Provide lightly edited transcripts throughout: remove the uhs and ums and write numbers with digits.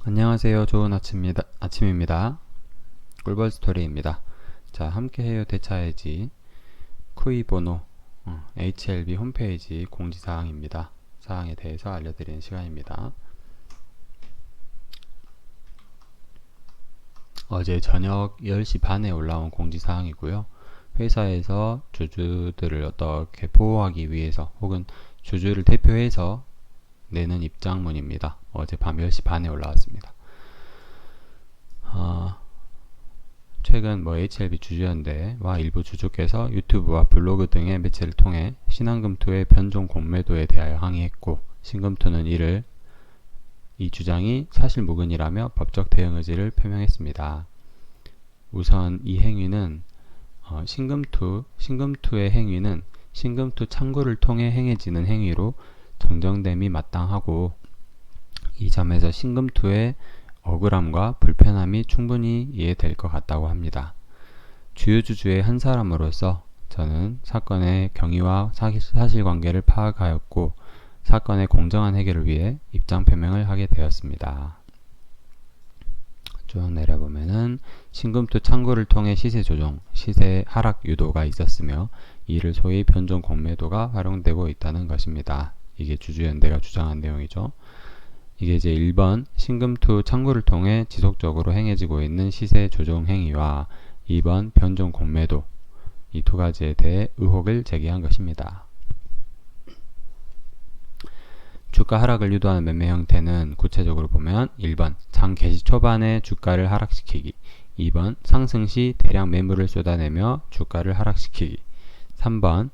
안녕하세요. 좋은 아침입니다. 꿀벌 스토리입니다. 자, 함께해요 대차해지 쿠이보노 HLB 홈페이지 공지사항입니다. 사항에 대해서 알려드리는 시간입니다. 어제 저녁 10시 반에 올라온 공지사항이고요. 회사에서 주주들을 어떻게 보호하기 위해서 혹은 주주를 대표해서 내는 입장문입니다. 어제 밤 10시 반에 올라왔습니다. 최근 HLB 주주연대와 일부 주주께서 유튜브와 블로그 등의 매체를 통해 신한금투의 변종 공매도에 대하여 항의했고, 신금투는 이 주장이 사실무근이라며 법적 대응 의지를 표명했습니다. 우선 이 행위는 신금투의 행위는 신금투 창구를 통해 행해지는 행위로 정정됨이 마땅하고, 이 점에서 신금투의 억울함과 불편함이 충분히 이해될 것 같다고 합니다. 주요 주주의 한 사람으로서 저는 사건의 경위와 사실관계를 파악하였고, 사건의 공정한 해결을 위해 입장 표명을 하게 되었습니다. 쭉 내려보면은 신금투 창구를 통해 시세 조정, 시세 하락 유도가 있었으며, 이를 소위 변종 공매도가 활용되고 있다는 것입니다. 이게 주주연대가 주장한 내용이죠. 이게 이제 1번 신금투 창구를 통해 지속적으로 행해지고 있는 시세 조정 행위와 2번 변종 공매도, 이 두 가지에 대해 의혹을 제기한 것입니다. 주가 하락을 유도하는 매매 형태는 구체적으로 보면 1번 장 개시 초반에 주가를 하락시키기, 2번 상승 시 대량 매물을 쏟아내며 주가를 하락시키기, 3번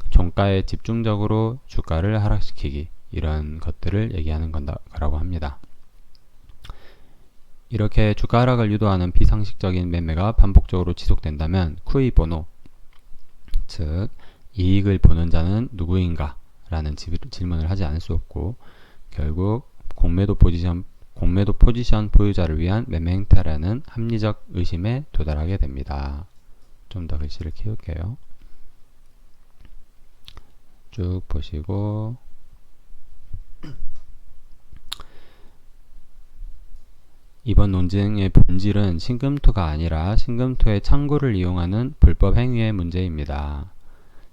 종가에 집중적으로 주가를 하락시키기, 이런 것들을 얘기하는 거라고 합니다. 이렇게 주가 하락을 유도하는 비상식적인 매매가 반복적으로 지속된다면 쿠이보노, 즉 이익을 보는 자는 누구인가? 라는 질문을 하지 않을 수 없고, 결국 공매도 포지션 보유자를 위한 매매 행태라는 합리적 의심에 도달하게 됩니다. 좀 더 글씨를 키울게요. 쭉 보시고, 이번 논쟁의 본질은 신금투가 아니라 신금투의 창구를 이용하는 불법 행위의 문제입니다.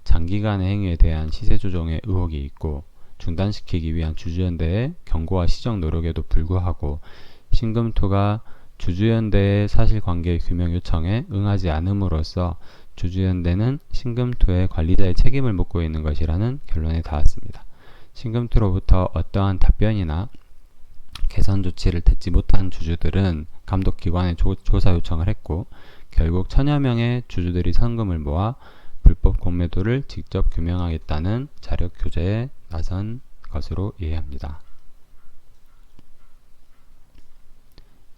장기간의 행위에 대한 시세 조정의 의혹이 있고, 중단시키기 위한 주주연대의 경고와 시정 노력에도 불구하고 신금투가 주주연대의 사실관계 규명 요청에 응하지 않음으로써 주주연대는 신금투의 관리자의 책임을 묻고 있는 것이라는 결론에 닿았습니다. 신금투로부터 어떠한 답변이나 개선 조치를 듣지 못한 주주들은 감독기관에 조사 요청을 했고, 결국 천여 명의 주주들이 성금을 모아 불법 공매도를 직접 규명하겠다는 자력 교제에 나선 것으로 이해합니다.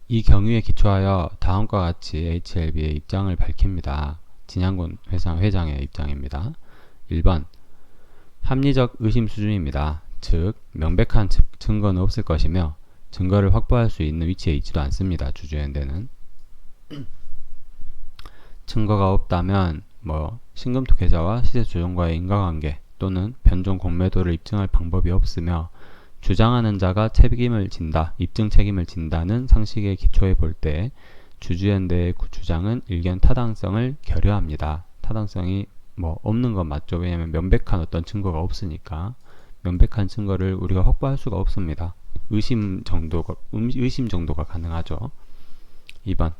이 경위에 기초하여 다음과 같이 HLB의 입장을 밝힙니다. 진양군 회장의 입장입니다. 1번 합리적 의심 수준입니다. 즉 명백한 증거는 없을 것이며 증거를 확보할 수 있는 위치에 있지도 않습니다. 주주연대는 증거가 없다면 신금투 계좌와 시세 조정과의 인과관계 또는 변종 공매도를 입증할 방법이 없으며, 주장하는 자가 입증 책임을 진다는 상식의 기초에 볼 때 주주연대의 주장은 일견 타당성을 결여합니다. 타당성이 없는 건 맞죠. 왜냐하면 명백한 어떤 증거가 없으니까. 명백한 증거를 우리가 확보할 수가 없습니다. 의심 정도가 가능하죠. 2번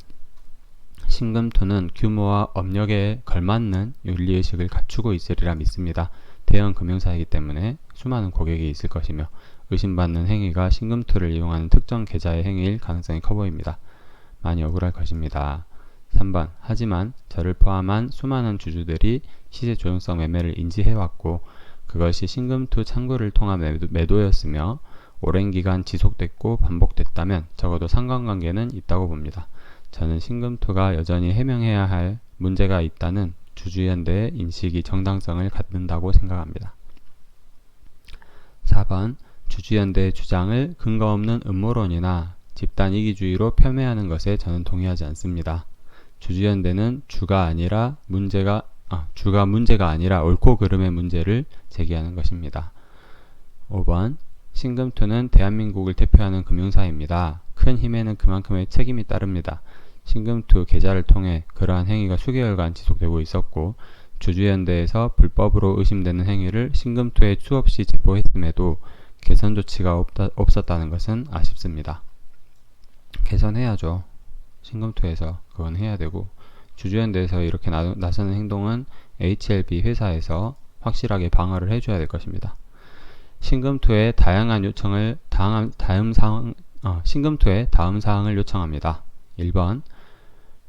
신금투는 규모와 업력에 걸맞는 윤리의식을 갖추고 있으리라 믿습니다. 대형 금융사이기 때문에 수많은 고객이 있을 것이며, 의심받는 행위가 신금투를 이용하는 특정 계좌의 행위일 가능성이 커 보입니다. 많이 억울할 것입니다. 3번 하지만 저를 포함한 수많은 주주들이 시세 조정성 매매를 인지해왔고, 그것이 신금투 창구를 통한 매도였으며 오랜 기간 지속됐고 반복됐다면 적어도 상관관계는 있다고 봅니다. 저는 신금투가 여전히 해명해야 할 문제가 있다는 주주연대의 인식이 정당성을 갖는다고 생각합니다. 4번 주주연대의 주장을 근거 없는 음모론이나 집단 이기주의로 폄훼하는 것에 저는 동의하지 않습니다. 주주연대는 주가 문제가 아니라 옳고 그름의 문제를 제기하는 것입니다. 5번 신금투는 대한민국을 대표하는 금융사입니다. 큰 힘에는 그만큼의 책임이 따릅니다. 신금투 계좌를 통해 그러한 행위가 수개월간 지속되고 있었고 주주연대에서 불법으로 의심되는 행위를 신금투에 수없이 제보했음에도 개선 조치가 없었다는 것은 아쉽습니다. 개선해야죠. 신금투에서 그건 해야 되고 주주연대에서 이렇게 나서는 행동은 HLB 회사에서 확실하게 방어를 해줘야 될 것입니다. 신금투에 다음 사항을 요청합니다. 1번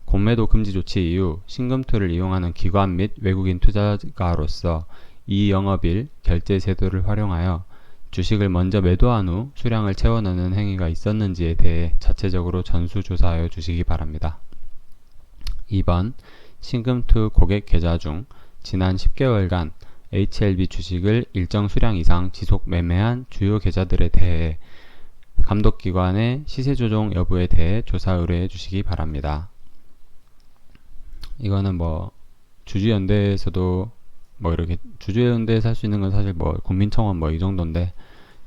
공매도 금지 조치 이후 신금투를 이용하는 기관 및 외국인 투자가로서 이 영업일 결제 제도를 활용하여 주식을 먼저 매도한 후 수량을 채워 넣는 행위가 있었는지에 대해 자체적으로 전수조사하여 주시기 바랍니다. 2번 신금투 고객 계좌 중 지난 10개월간 HLB 주식을 일정 수량 이상 지속 매매한 주요 계좌들에 대해 감독기관의 시세 조정 여부에 대해 조사 의뢰해 주시기 바랍니다. 이거는 뭐 주주연대에서도 뭐 이렇게 주주연대에서 할 수 있는 건 사실 뭐 국민청원 뭐 이 정도인데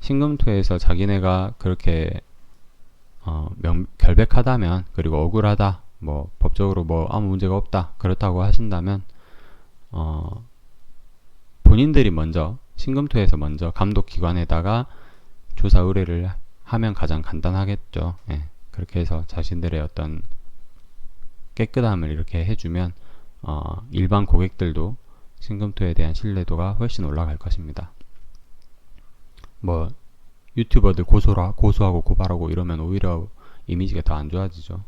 신금투에서 자기네가 그렇게 결백하다면 그리고 억울하다 뭐 법적으로 뭐 아무 문제가 없다 그렇다고 하신다면 본인들이 먼저 신금투에서 먼저 감독기관에다가 조사 의뢰를 하면 가장 간단하겠죠. 예, 그렇게 해서 자신들의 어떤 깨끗함을 이렇게 해주면 일반 고객들도 신금투에 대한 신뢰도가 훨씬 올라갈 것입니다. 뭐 유튜버들 고소하고 고발하고 이러면 오히려 이미지가 더 안 좋아지죠.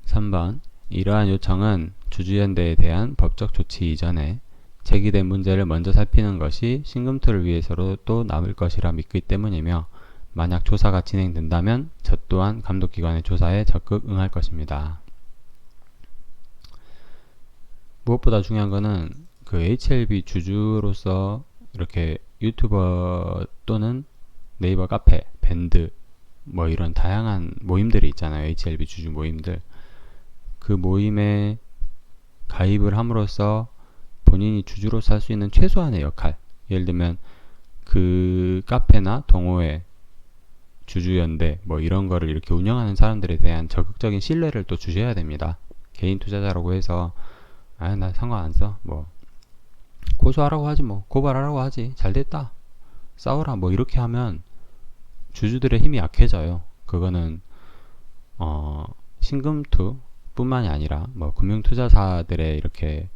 3번 이러한 요청은 주주연대에 대한 법적 조치 이전에 제기된 문제를 먼저 살피는 것이 신금투를 위해서로도 남을 것이라 믿기 때문이며 만약 조사가 진행된다면 저 또한 감독기관의 조사에 적극 응할 것입니다. 무엇보다 중요한 거는 그 HLB 주주로서 이렇게 유튜버 또는 네이버 카페, 밴드 뭐 이런 다양한 모임들이 있잖아요. HLB 주주 모임들. 그 모임에 가입을 함으로써 본인이 주주로서 할 수 있는 최소한의 역할, 예를 들면 그 카페나 동호회, 주주연대 뭐 이런 거를 이렇게 운영하는 사람들에 대한 적극적인 신뢰를 또 주셔야 됩니다. 개인 투자자라고 해서 나 상관 안 써. 뭐 고소하라고 하지 뭐 고발하라고 하지 잘됐다 싸워라 뭐 이렇게 하면 주주들의 힘이 약해져요. 그거는 신금투 뿐만이 아니라 뭐 금융투자사들의 이렇게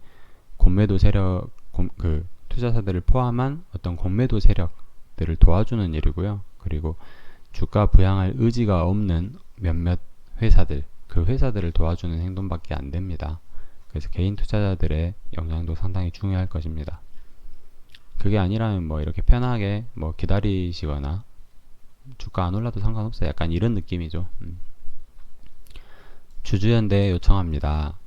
공매도 세력 그 투자사들을 포함한 어떤 공매도 세력들을 도와주는 일이고요. 그리고 주가 부양할 의지가 없는 몇몇 회사들 그 회사들을 도와주는 행동밖에 안 됩니다. 그래서 개인 투자자들의 역량도 상당히 중요할 것입니다. 그게 아니라면 뭐 이렇게 편하게 뭐 기다리시거나 주가 안 올라도 상관없어요. 약간 이런 느낌이죠. 주주연대에 요청합니다.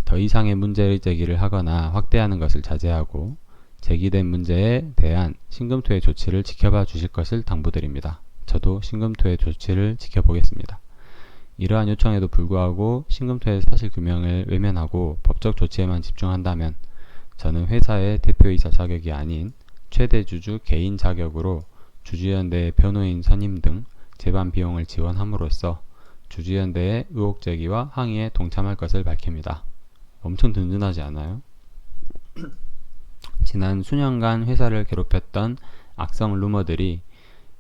더 이상의 문제 제기를 하거나 확대하는 것을 자제하고 제기된 문제에 대한 신금투의 조치를 지켜봐 주실 것을 당부드립니다. 저도 신금투의 조치를 지켜보겠습니다. 이러한 요청에도 불구하고 신금투의 사실규명을 외면하고 법적 조치에만 집중한다면 저는 회사의 대표이사 자격이 아닌 최대주주 개인 자격으로 주주연대의 변호인 선임 등 재반 비용을 지원함으로써 주주연대의 의혹 제기와 항의에 동참할 것을 밝힙니다. 엄청 든든하지 않아요? 지난 수년간 회사를 괴롭혔던 악성 루머들이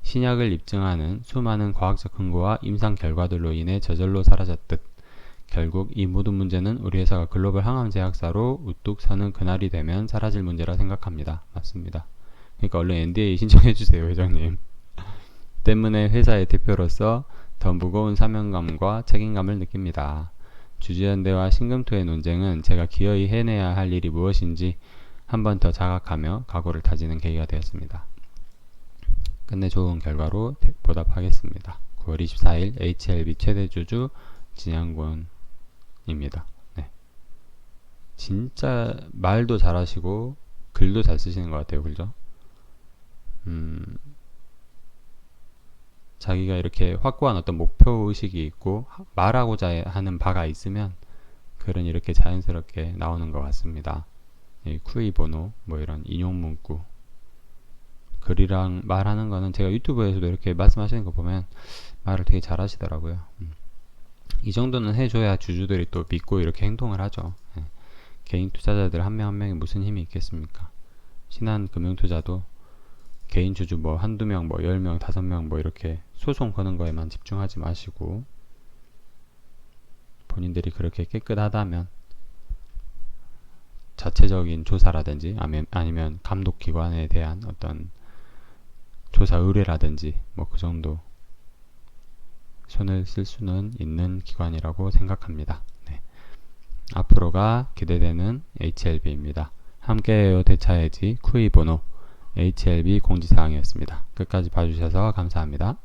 신약을 입증하는 수많은 과학적 근거와 임상 결과들로 인해 저절로 사라졌듯 결국 이 모든 문제는 우리 회사가 글로벌 항암 제약사로 우뚝 서는 그날이 되면 사라질 문제라 생각합니다. 맞습니다. 그러니까 얼른 NDA 신청해주세요, 회장님. 때문에 회사의 대표로서 더 무거운 사명감과 책임감을 느낍니다. 주주연대와 신금투의 논쟁은 제가 기어이 해내야 할 일이 무엇인지 한 번 더 자각하며 각오를 다지는 계기가 되었습니다. 끝내 좋은 결과로 보답하겠습니다. 9월 24일 HLB 최대주주 진양곤입니다. 네. 진짜 말도 잘하시고 글도 잘 쓰시는 것 같아요. 그죠? 자기가 이렇게 확고한 어떤 목표의식이 있고 말하고자 하는 바가 있으면 글은 이렇게 자연스럽게 나오는 것 같습니다. 쿠이 보노 뭐 이런 인용 문구 글이랑 말하는 거는 제가 유튜브에서도 이렇게 말씀하시는 거 보면 말을 되게 잘 하시더라고요. 이 정도는 해줘야 주주들이 또 믿고 이렇게 행동을 하죠. 예. 개인 투자자들 한 명 한 명이 무슨 힘이 있겠습니까? 신한금융투자도 개인 주주 뭐 한두 명, 뭐 10명, 5명 뭐 이렇게 소송 거는 거에만 집중하지 마시고 본인들이 그렇게 깨끗하다면 자체적인 조사라든지 아니면 감독기관에 대한 어떤 조사 의뢰라든지 뭐 그 정도 손을 쓸 수는 있는 기관이라고 생각합니다. 네. 앞으로가 기대되는 HLB입니다. 함께해요 대차해지 쿠이번호 HLB 공지사항이었습니다. 끝까지 봐주셔서 감사합니다.